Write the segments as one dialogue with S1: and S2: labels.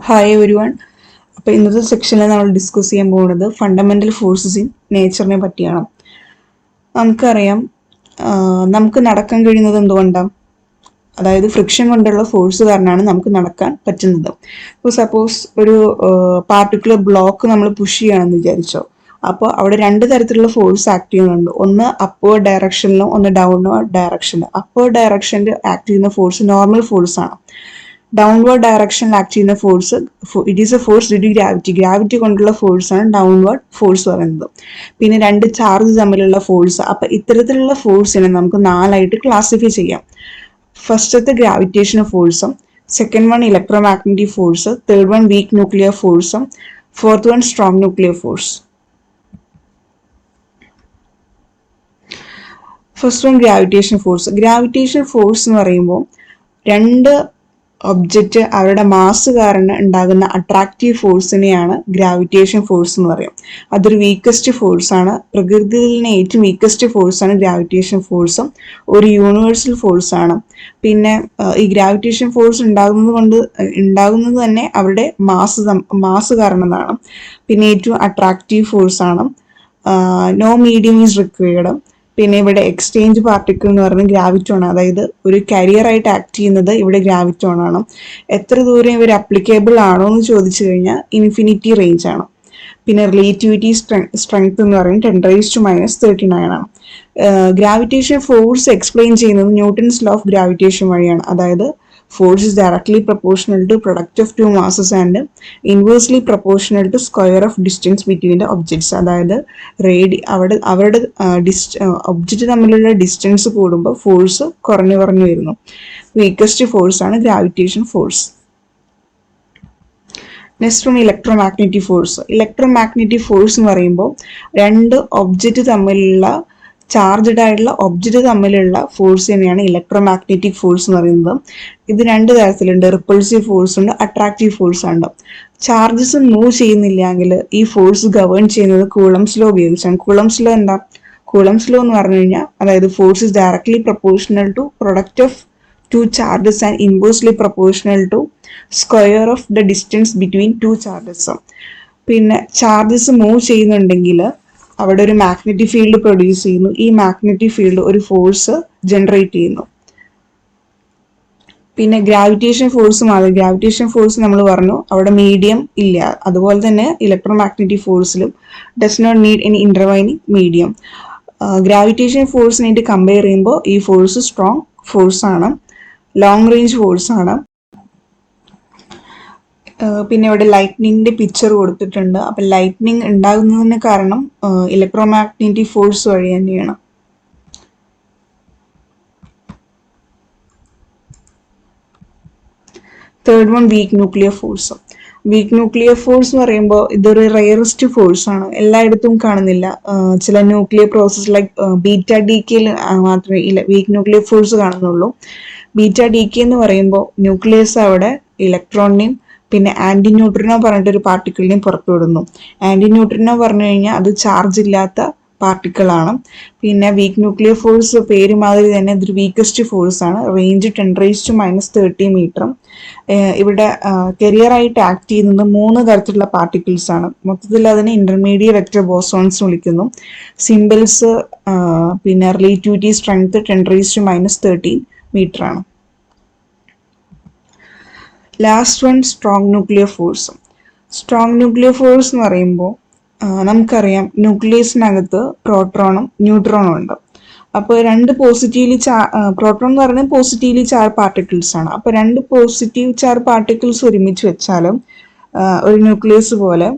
S1: Hi every one. അപ്പോൾ ഇന്നത്തെ സെക്ഷനിൽ നമ്മൾ ഡിസ്കസ് ചെയ്യാൻ പോകുന്നത് ഫണ്ടമെൻ്റൽ ഫോഴ്സസ് ഇൻ നേച്ചറിനെ പറ്റിയാണ്. നമുക്കറിയാം, നമുക്ക് നടക്കാൻ കഴിയുന്നത് എന്തുകൊണ്ടാണ്? അതായത് ഫ്രിക്ഷൻ കൊണ്ടുള്ള ഫോഴ്സ് കാരണമാണ് നമുക്ക് നടക്കാൻ പറ്റുന്നത്. ഇപ്പോൾ സപ്പോസ് ഒരു പാർട്ടിക്കുലർ ബ്ലോക്ക് നമ്മൾ പുഷ് ചെയ്യുകയാണെന്ന് വിചാരിച്ചോ. അപ്പോൾ അവിടെ രണ്ട് തരത്തിലുള്ള ഫോഴ്സ് ആക്ട് ചെയ്യുന്നുണ്ട്. ഒന്ന് അപ്വേർഡ് ഡയറക്ഷനിലും ഒന്ന് ഡൗൺവേർഡ് ഡയറക്ഷനിലും. അപ്വേർഡ് ഡയറക്ഷനിൽ ആക്ട് ചെയ്യുന്ന ഫോഴ്സ് നോർമൽ ഫോഴ്സ് ആണ്. ഡൗൺവേർഡ് ഡയറക്ഷനിൽ ആക്ട് ചെയ്യുന്ന force it is a force due to gravity കൊണ്ടുള്ള ഫോഴ്സ് ആണ് ഡൗൺവേർഡ് ഫോഴ്സ് പറയുന്നത്. പിന്നെ രണ്ട് ചാർജ് തമ്മിലുള്ള ഫോഴ്സ്. അപ്പം ഇത്തരത്തിലുള്ള ഫോഴ്സിനെ നമുക്ക് നാലായിട്ട് ക്ലാസിഫൈ ചെയ്യാം. ഫസ്റ്റത്തെ ഗ്രാവിറ്റേഷണൽ ഫോഴ്സും, second one electromagnetic force, third one weak nuclear ഫോഴ്സും, fourth one strong nuclear force. First one gravitation force. Gravitation force എന്ന് പറയുമ്പോൾ രണ്ട് ഒബ്ജക്റ്റ് അവരുടെ മാസ് കാരണം ഉണ്ടാകുന്ന അട്രാക്റ്റീവ് ഫോഴ്സിനെയാണ് ഗ്രാവിറ്റേഷൻ ഫോഴ്സ് എന്ന് പറയും. അതൊരു വീക്കസ്റ്റ് ഫോഴ്സ് ആണ്. പ്രകൃതിയിൽ തന്നെ ഏറ്റവും വീക്കസ്റ്റ് ഫോഴ്സ് ആണ് ഗ്രാവിറ്റേഷൻ ഫോഴ്സും. ഒരു യൂണിവേഴ്സൽ ഫോഴ്സ് ആണ്. പിന്നെ ഈ ഗ്രാവിറ്റേഷൻ ഫോഴ്സ് ഉണ്ടാകുന്നത് തന്നെ അവരുടെ മാസ് കാരണമാണ്. പിന്നെ ഏറ്റവും അട്രാക്റ്റീവ് ഫോഴ്സ് ആണ്. No medium is required. പിന്നെ ഇവിടെ എക്സ്ചേഞ്ച് പാർട്ടിക്കിൾ എന്ന് പറയുന്നത് ഗ്രാവിറ്റോൺ, അതായത് ഒരു കരിയർ ആയിട്ട് ആക്ട് ചെയ്യുന്നത് ഇവിടെ ഗ്രാവിറ്റോൺ ആണ്. എത്ര ദൂരം ഇവർ അപ്ലിക്കബിൾ ആണോ എന്ന് ചോദിച്ചു കഴിഞ്ഞാൽ ഇൻഫിനിറ്റി റേഞ്ച് ആണ്. പിന്നെ റിലേറ്റിവിറ്റി സ്ട്രെങ്ത് എന്ന് പറയുന്നത് 10⁻⁻39 ആണ്. ഗ്രാവിറ്റേഷൻ ഫോഴ്സ് എക്സ്പ്ലെയിൻ ചെയ്യുന്നത് ന്യൂട്ടൺസ് ലോ ഓഫ് ഗ്രാവിറ്റേഷൻ വഴിയാണ്. അതായത് force is directly proportional to product of two masses and inversely proportional to square of distance between the objects. അതായത് അവരുടെ ഒബ്ജക്റ്റ് തമ്മിലുള്ള ഡിസ്റ്റൻസ് കൂടുമ്പോൾ ഫോഴ്സ് കുറഞ്ഞു വരുന്നു. വീക്കസ്റ്റ് ഫോഴ്സ് ആണ് gravitation force. Next one electromagnetic force. Electromagnetic force എന്ന് പറയുമ്പോൾ രണ്ട് ഒബ്ജക്റ്റ് തമ്മിലുള്ള ചാർജ്ഡ് ആയിട്ടുള്ള ഒബ്ജക്റ്റ് തമ്മിലുള്ള ഫോഴ്സ് തന്നെയാണ് ഇലക്ട്രോമാഗ്നറ്റിക് ഫോഴ്സ് എന്ന് പറയുന്നത്. ഇത് രണ്ട് തരത്തിലുണ്ട്. റിപ്പൾസീവ് ഫോഴ്സ് ഉണ്ട്, അട്രാക്റ്റീവ് ഫോഴ്സ് ഉണ്ട്. ചാർജസ് മൂവ് ചെയ്യുന്നില്ലെങ്കിൽ ഈ ഫോഴ്സ് ഗവേൺ ചെയ്യുന്നത് കൂളംസ് ലോ ഉപയോഗിച്ചാണ്. കൂളംസ് ലോ എന്താ? കൂളംസ് ലോ എന്ന് പറഞ്ഞു കഴിഞ്ഞാൽ അതായത് force is directly proportional to product of two charges and inversely proportional to square of the distance between two charges. പിന്നെ ചാർജസ് മൂവ് ചെയ്യുന്നുണ്ടെങ്കിൽ അവിടെ ഒരു മാഗ്നറ്റിക് ഫീൽഡ് പ്രൊഡ്യൂസ് ചെയ്യുന്നു. ഈ മാഗ്നറ്റിക് ഫീൽഡ് ഒരു ഫോഴ്സ് ജനറേറ്റ് ചെയ്യുന്നു. പിന്നെ ഗ്രാവിറ്റേഷൻ ഫോഴ്സ് നമ്മൾ പറഞ്ഞു അവിടെ മീഡിയം ഇല്ല. അതുപോലെ തന്നെ ഇലക്ട്രോമാഗ്നറ്റിക് ഫോഴ്സിലും does not need any intervening medium. Gravitation ഫോഴ്സിനായിട്ട് കമ്പയർ ചെയ്യുമ്പോൾ ഈ ഫോഴ്സ് സ്ട്രോങ് ഫോഴ്സ് ആണ്, ലോങ് റേഞ്ച് ഫോഴ്സ് ആണ്. പിന്നെ ഇവിടെ ലൈറ്റ്നിങ്ങിന്റെ പിക്ചർ കൊടുത്തിട്ടുണ്ട്. അപ്പൊ ലൈറ്റ്നിങ് ഉണ്ടാകുന്നതിന് കാരണം ഇലക്ട്രോമാഗ്നറ്റിക് ഫോഴ്സ് വഴി തന്നെയാണ്. Third one weak nuclear force. Weak nuclear force എന്ന് പറയുമ്പോൾ ഇതൊരു റയറസ്റ്റ് ഫോഴ്സ് ആണ്, എല്ലായിടത്തും കാണുന്നില്ല. ചില ന്യൂക്ലിയർ പ്രോസസ് ലൈക്ക് ബീറ്റ ഡിക്കെയിൽ മാത്രമേ വീക്ക് ന്യൂക്ലിയർ ഫോഴ്സ് കാണുന്നുള്ളൂ. ബീറ്റ ഡിക്കെ എന്ന് പറയുമ്പോൾ ന്യൂക്ലിയസ് അവിടെ ഇലക്ട്രോണിനെയും പിന്നെ ആന്റി ന്യൂട്രിനോ പറഞ്ഞിട്ടൊരു പാർട്ടിക്കിളിനെയും പുറത്തുവിടുന്നു. ആന്റി ന്യൂട്രിനോ പറഞ്ഞു കഴിഞ്ഞാൽ അത് ചാർജ് ഇല്ലാത്ത പാർട്ടിക്കിൾ ആണ്. പിന്നെ വീക്ക് ന്യൂക്ലിയർ ഫോഴ്സ് പേര് മാതിരി തന്നെ ഇതൊരു വീക്കസ്റ്റ് ഫോഴ്സ് ആണ്. റേഞ്ച് 10⁻⁻30 മീറ്ററും. ഇവിടെ കരിയർ ആയിട്ട് ആക്ട് ചെയ്യുന്നത് 3 തരത്തിലുള്ള പാർട്ടിക്കിൾസ് ആണ്. മൊത്തത്തിൽ അതിനെ ഇന്റർമീഡിയറ്റ് വെക്ടർ ബോസോൺസ് വിളിക്കുന്നു. സിംബൽസ് പിന്നെ റിലേറ്റിവിറ്റി സ്ട്രെങ്ത് 10⁻⁻13 മീറ്റർ ആണ്. Last one strong nuclear force. Strong nuclear force എന്ന് പറയുമ്പോൾ നമുക്കറിയാം ന്യൂക്ലിയസിനകത്ത് പ്രോട്ടോണും ന്യൂട്രോണും ഉണ്ട്. അപ്പോൾ രണ്ട് പ്രോട്ടോൺ എന്ന് പറയുന്നത് പോസിറ്റീവ്ലി ചാർജ് പാർട്ടിക്കിൾസ് ആണ്. അപ്പോൾ രണ്ട് പോസിറ്റീവ് ചാർജ് പാർട്ടിക്കിൾസ് ഒരുമിച്ച് വെച്ചാലും ഒരു ന്യൂക്ലിയസ് പോലെ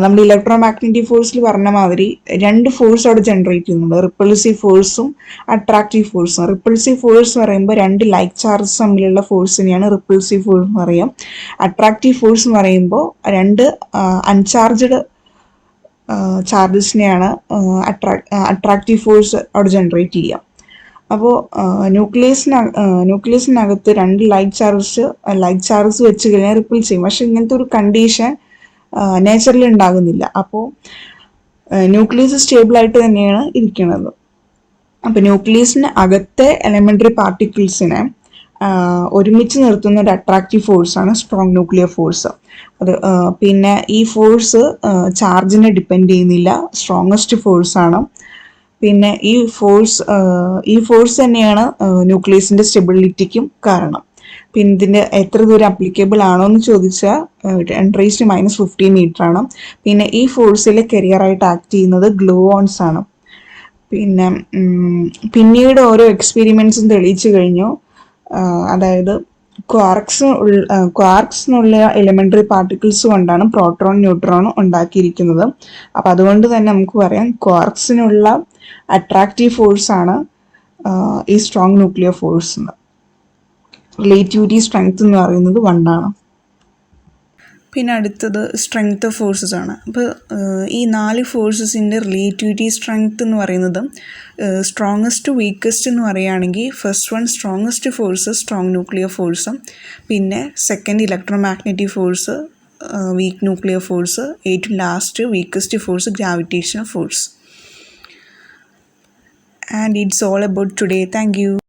S1: നമ്മൾ ഇലക്ട്രോമാഗ്നറ്റിക് ഫോഴ്സിൽ പറഞ്ഞ മാതിരി രണ്ട് ഫോഴ്സ് അവിടെ ജനറേറ്റ് ചെയ്യുന്നുണ്ട്. റിപ്പൾസീവ് ഫോഴ്സും അട്രാക്റ്റീവ് ഫോഴ്സും. റിപ്പൾസീവ് ഫോഴ്സ് പറയുമ്പോൾ രണ്ട് ലൈക്ക് ചാർജസ് തമ്മിലുള്ള ഫോഴ്സിനെയാണ് റിപ്പൾസീവ് ഫോഴ്സ് എന്ന് പറയാം. അട്രാക്റ്റീവ് ഫോഴ്സ് എന്ന് പറയുമ്പോൾ രണ്ട് അൺചാർജ്ഡ് ചാർജസിനെയാണ് അട്രാക്റ്റീവ് ഫോഴ്സ് അവിടെ ജനറേറ്റ് ചെയ്യുക. അപ്പോൾ ന്യൂക്ലിയസിനകത്ത് രണ്ട് ലൈക്ക് ചാർജസ് വെച്ച് കഴിഞ്ഞാൽ റിപ്പിൾ ചെയ്യും. പക്ഷെ ഇങ്ങനത്തെ ഒരു കണ്ടീഷൻ നേച്ചറിൽ ഉണ്ടാകുന്നില്ല. അപ്പോൾ ന്യൂക്ലിയസ് സ്റ്റേബിൾ ആയിട്ട് തന്നെയാണ് ഇരിക്കുന്നത്. അപ്പോൾ ന്യൂക്ലിയസിന് അകത്തെ എലമെന്ററി പാർട്ടിക്കിൾസിനെ ഒരുമിച്ച് നിർത്തുന്ന ഒരു അട്രാക്റ്റീവ് ഫോഴ്സാണ് സ്ട്രോങ് ന്യൂക്ലിയർ ഫോഴ്സ്. അത് പിന്നെ ഈ ഫോഴ്സ് ചാർജിനെ ഡിപ്പെൻഡ് ചെയ്യുന്നില്ല, സ്ട്രോങ്ങസ്റ്റ് ഫോഴ്സാണ്. പിന്നെ ഈ ഫോഴ്സ് തന്നെയാണ് ന്യൂക്ലിയസിൻ്റെ സ്റ്റെബിലിറ്റിക്കും കാരണം. പിന്നെ ഇതിൻ്റെ എത്ര ദൂരം അപ്ലിക്കബിൾ ആണോ എന്ന് ചോദിച്ചാൽ 10⁻⁻15 മീറ്റർ ആണ്. പിന്നെ ഈ ഫോഴ്സിൽ കരിയറായിട്ട് ആക്ട് ചെയ്യുന്നത് ഗ്ലൂവോൺസ് ആണ്. പിന്നെ പിന്നീട് ഓരോ എക്സ്പെരിമെൻറ്റ്സും തെളിയിച്ചു കഴിഞ്ഞു. അതായത് ക്വാർക്സ് എന്നുള്ള എലിമെൻ്ററി പാർട്ടിക്കിൾസ് കൊണ്ടാണ് പ്രോട്ടോൺ ന്യൂട്രോൺ ഉണ്ടാക്കിയിരിക്കുന്നത്. അപ്പം അതുകൊണ്ട് തന്നെ നമുക്ക് പറയാം ക്വാർക്സിനുള്ള അട്രാക്റ്റീവ് ഫോഴ്സാണ് ഈ സ്ട്രോങ് ന്യൂക്ലിയർ ഫോഴ്സ് എന്ന്. റിലേറ്റിവിറ്റി സ്ട്രെങ്ത് എന്ന് പറയുന്നത് 1 ആണ്. പിന്നെ അടുത്തത് സ്ട്രെങ്ത് ഓഫ് ഫോഴ്സസ് ആണ്. അപ്പോൾ ഈ 4 ഫോഴ്സസിൻ്റെ റിലേറ്റിവിറ്റി സ്ട്രെങ്ത് എന്ന് പറയുന്നത് സ്ട്രോങ്ങസ്റ്റ് ടു വീക്കസ്റ്റ് എന്ന് പറയുകയാണെങ്കിൽ first one strongest force strong nuclear ഫോഴ്സും, പിന്നെ second electromagnetic force weak nuclear force, ഏറ്റവും last weakest force gravitational force. And it's all about today. Thank you.